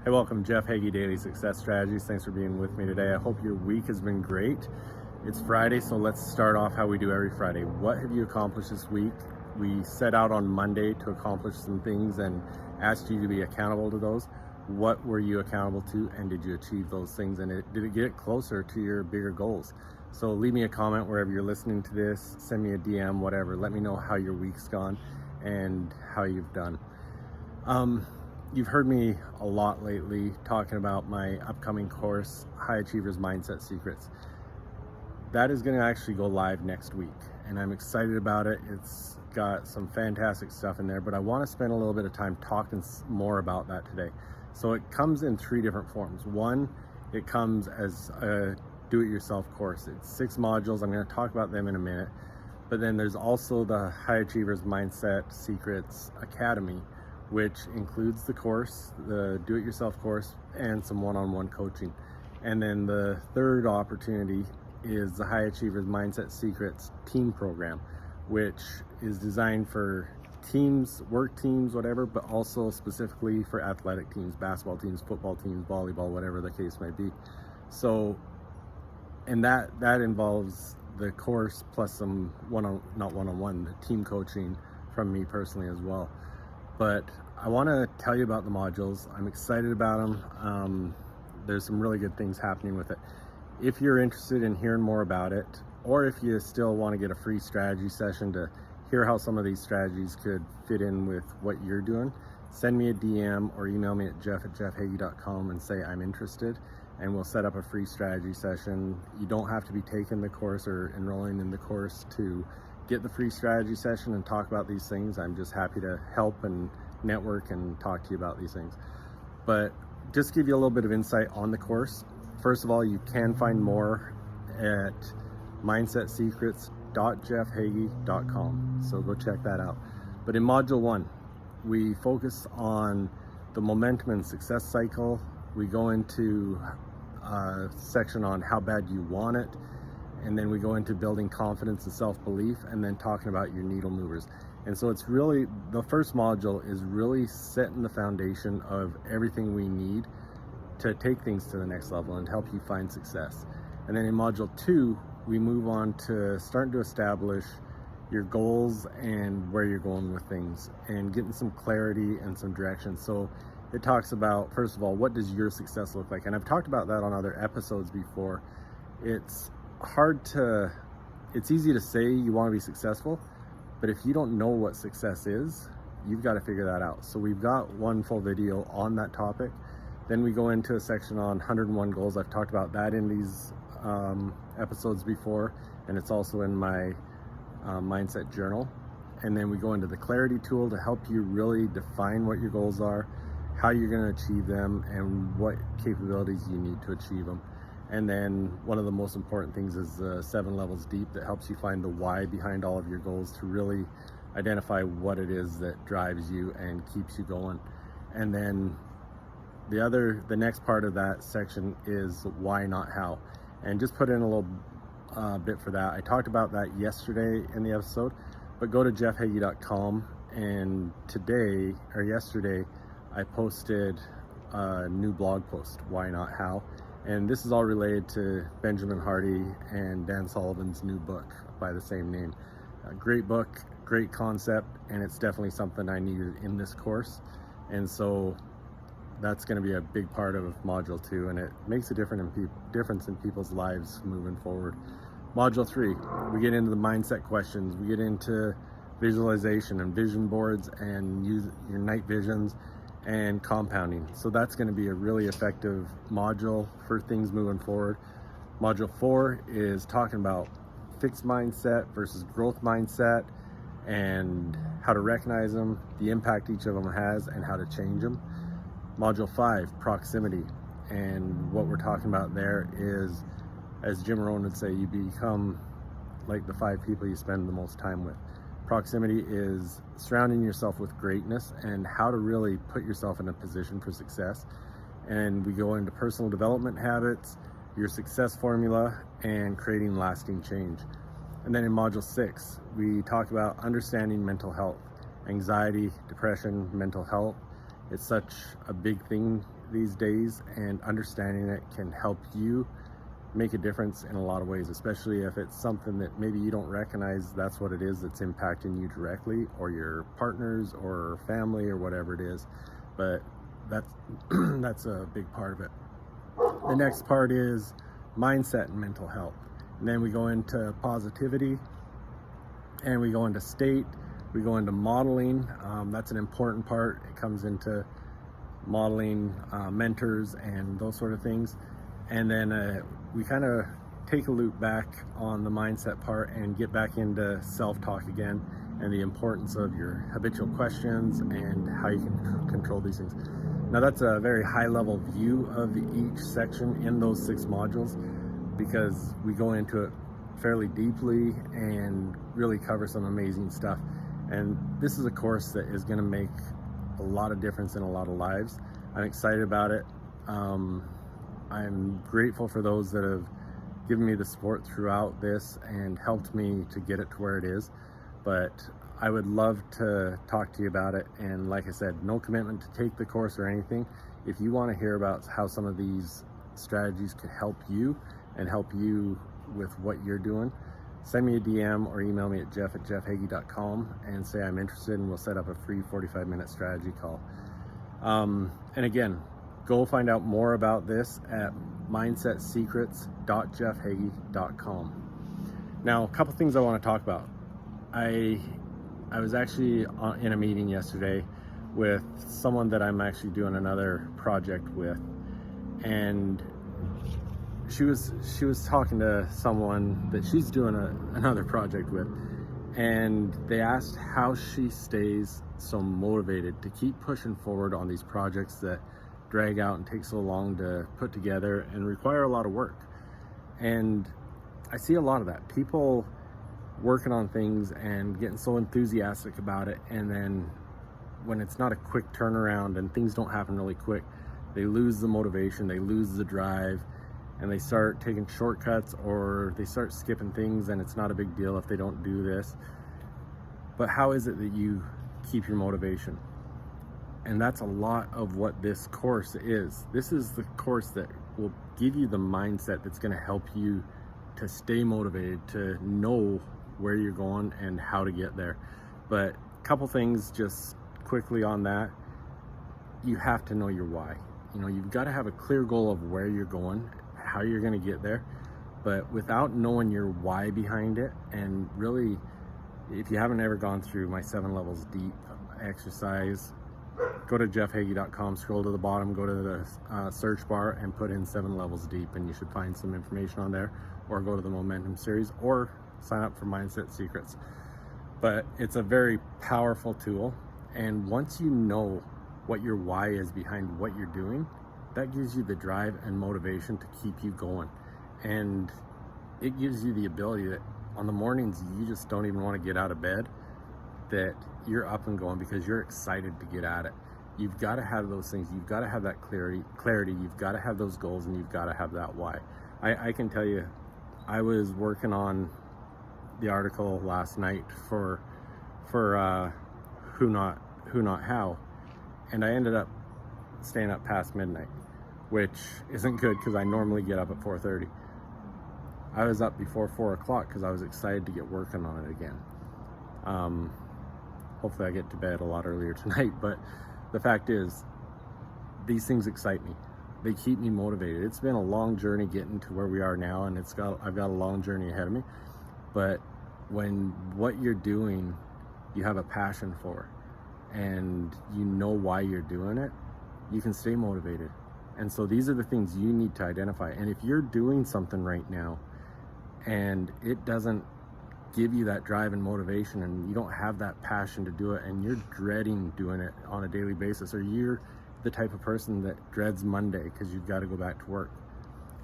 Hey, welcome, Jeff Heggie, Daily Success Strategies. Thanks for being with me today. I hope your week has been great. It's Friday, so let's start off how we do every Friday. What have you accomplished this week? We set out on Monday to accomplish some things and asked you to be accountable to those. What were you accountable to, and did you achieve those things? And did it get closer to your bigger goals? So leave me a comment wherever you're listening to this. Send me a DM, whatever. Let me know how your week's gone and how you've done. You've heard me a lot lately talking about my upcoming course, High Achievers Mindset Secrets. That is going to actually go live next week, and I'm excited about it. It's got some fantastic stuff in there, but I want to spend a little bit of time talking more about that today. So it comes in 3 different forms. One, it comes as a do-it-yourself course. It's 6 modules. I'm going to talk about them in a minute. But then there's also the High Achievers Mindset Secrets Academy, which includes the course, the do-it-yourself course, and some one-on-one coaching. And then the third opportunity is the High Achievers Mindset Secrets team program, which is designed for teams, work teams, whatever, but also specifically for athletic teams, basketball teams, football teams, volleyball, whatever the case may be. So, and that involves the course plus some the team coaching from me personally as well. But I want to tell you about the modules. I'm excited about them. There's some really good things happening with it. If you're interested in hearing more about it, or if you still want to get a free strategy session to hear how some of these strategies could fit in with what you're doing, send me a DM or email me at jeff@jeffhaggie.com and say I'm interested, and we'll set up a free strategy session. You don't have to be taking the course or enrolling in the course to get the free strategy session and talk about these things. I'm just happy to help and network and talk to you about these things. But just give you a little bit of insight on the course. First of all, you can find more at mindsetsecrets.jeffhaggie.com. So go check that out. But in module 1, we focus on the momentum and success cycle. We go into a section on how bad you want it. And then we go into building confidence and self-belief, and then talking about your needle movers. And so it's really, the first module is really setting the foundation of everything we need to take things to the next level and help you find success. And then in module 2, we move on to starting to establish your goals and where you're going with things and getting some clarity and some direction. So it talks about, first of all, what does your success look like? And I've talked about that on other episodes before. It's easy to say you want to be successful, but if you don't know what success is, you've got to figure that out. So we've got one full video on that topic. Then we go into a section on 101 goals. I've talked about that in these episodes before, and it's also in my mindset journal. And then we go into the clarity tool to help you really define what your goals are, how you're going to achieve them, and what capabilities you need to achieve them. And then one of the most important things is the 7 levels deep that helps you find the why behind all of your goals to really identify what it is that drives you and keeps you going. And then the next part of that section is why, not how. And just put in a little bit for that. I talked about that yesterday in the episode, but go to jeffhaggie.com, and yesterday, I posted a new blog post, Why Not How. And this is all related to Benjamin Hardy and Dan Sullivan's new book by the same name. A great book, great concept, and it's definitely something I needed in this course. And so that's going to be a big part of module 2, and it makes a difference in people's lives moving forward. Module 3, we get into the mindset questions. We get into visualization and vision boards and use your night visions and compounding. So that's going to be a really effective module for things moving forward. Module 4 is talking about fixed mindset versus growth mindset and how to recognize them, the impact each of them has, and how to change them. Module 5, proximity. And what we're talking about there is, as Jim Rohn would say, you become like the 5 people you spend the most time with. Proximity is surrounding yourself with greatness and how to really put yourself in a position for success. And we go into personal development habits, your success formula, and creating lasting change. And then in module 6, we talk about understanding mental health, anxiety, depression, mental health. It's such a big thing these days, and understanding it can help you make a difference in a lot of ways, especially if it's something that maybe you don't recognize that's what it is that's impacting you directly, or your partners or family or whatever it is. But that's that's a big part of it. The next part is mindset and mental health, and then we go into positivity, and we go into state, we go into modeling. That's an important part. It comes into modeling mentors and those sort of things. And then we kind of take a loop back on the mindset part and get back into self-talk again, and the importance of your habitual questions and how you can control these things. Now, that's a very high level view of each section in those 6 modules, because we go into it fairly deeply and really cover some amazing stuff. And this is a course that is going to make a lot of difference in a lot of lives. I'm excited about it. I'm grateful for those that have given me the support throughout this and helped me to get it to where it is. But I would love to talk to you about it. And like I said, no commitment to take the course or anything. If you want to hear about how some of these strategies could help you and help you with what you're doing, send me a DM or email me at jeff@jeffheggie.com and say I'm interested, and we'll set up a free 45-minute strategy call. And again, go find out more about this at mindsetsecrets.jeffheggie.com. Now, a couple things I want to talk about. I was actually in a meeting yesterday with someone that I'm actually doing another project with, and she was talking to someone that she's doing another project with, and they asked how she stays so motivated to keep pushing forward on these projects that drag out and take so long to put together and require a lot of work. And I see a lot of that. People working on things and getting so enthusiastic about it, and then when it's not a quick turnaround and things don't happen really quick, they lose the motivation, they lose the drive, and they start taking shortcuts, or they start skipping things, and it's not a big deal if they don't do this. But how is it that you keep your motivation? And that's a lot of what this course is. This is the course that will give you the mindset that's going to help you to stay motivated, to know where you're going and how to get there. But a couple things just quickly on that. You have to know your why. You've got to have a clear goal of where you're going, how you're going to get there. But without knowing your why behind it, and really, if you haven't ever gone through my 7 levels deep exercise, go to jeffheggie.com, scroll to the bottom, go to the search bar and put in 7 levels deep, and you should find some information on there, or go to the Momentum series, or sign up for Mindset Secrets. But it's a very powerful tool, and once you know what your why is behind what you're doing, that gives you the drive and motivation to keep you going. And it gives you the ability that on the mornings you just don't even want to get out of bed, that you're up and going because you're excited to get at it. You've got to have those things. You've got to have that clarity. You've got to have those goals, and you've got to have that why. I can tell you, I was working on the article last night for Who Not How, and I ended up staying up past midnight, which isn't good because I normally get up at 4:30. I was up before 4 o'clock because I was excited to get working on it again. Hopefully I get to bed a lot earlier tonight, but the fact is, these things excite me. They keep me motivated. It's been a long journey getting to where we are now, and I've got a long journey ahead of me. But when what you're doing, you have a passion for, and you know why you're doing it, you can stay motivated. And so these are the things you need to identify. And if you're doing something right now and it doesn't give you that drive and motivation, and you don't have that passion to do it, and you're dreading doing it on a daily basis, or you're the type of person that dreads Monday because you've got to go back to work,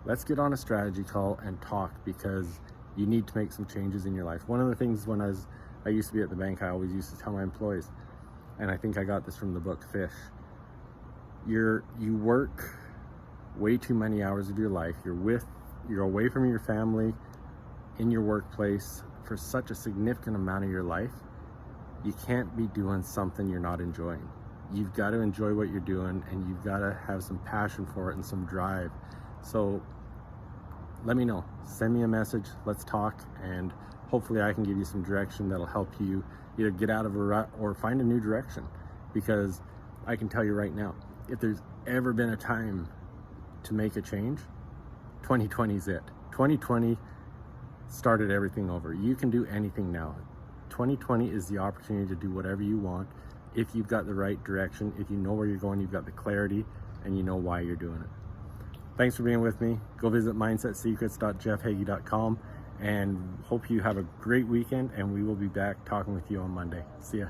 let's get on a strategy call and talk, because you need to make some changes in your life. One of the things when I used to be at the bank, I always used to tell my employees, and I think I got this from the book Fish, you work way too many hours of your life. You're away from your family, in your workplace for such a significant amount of your life. You can't be doing something you're not enjoying. you've got to enjoy what you're doing, and you've got to have some passion for it and some drive. So let me know, send me a message, let's talk, and hopefully I can give you some direction that'll help you either get out of a rut or find a new direction. Because I can tell you right now, if there's ever been a time to make a change, 2020 is it. 2020 started everything over. You can do anything now. 2020 is the opportunity to do whatever you want if you've got the right direction, if you know where you're going, you've got the clarity, and you know why you're doing it. Thanks for being with me. Go visit mindsetsecrets.jeffheggie.com, and hope you have a great weekend, and we will be back talking with you on Monday. See ya.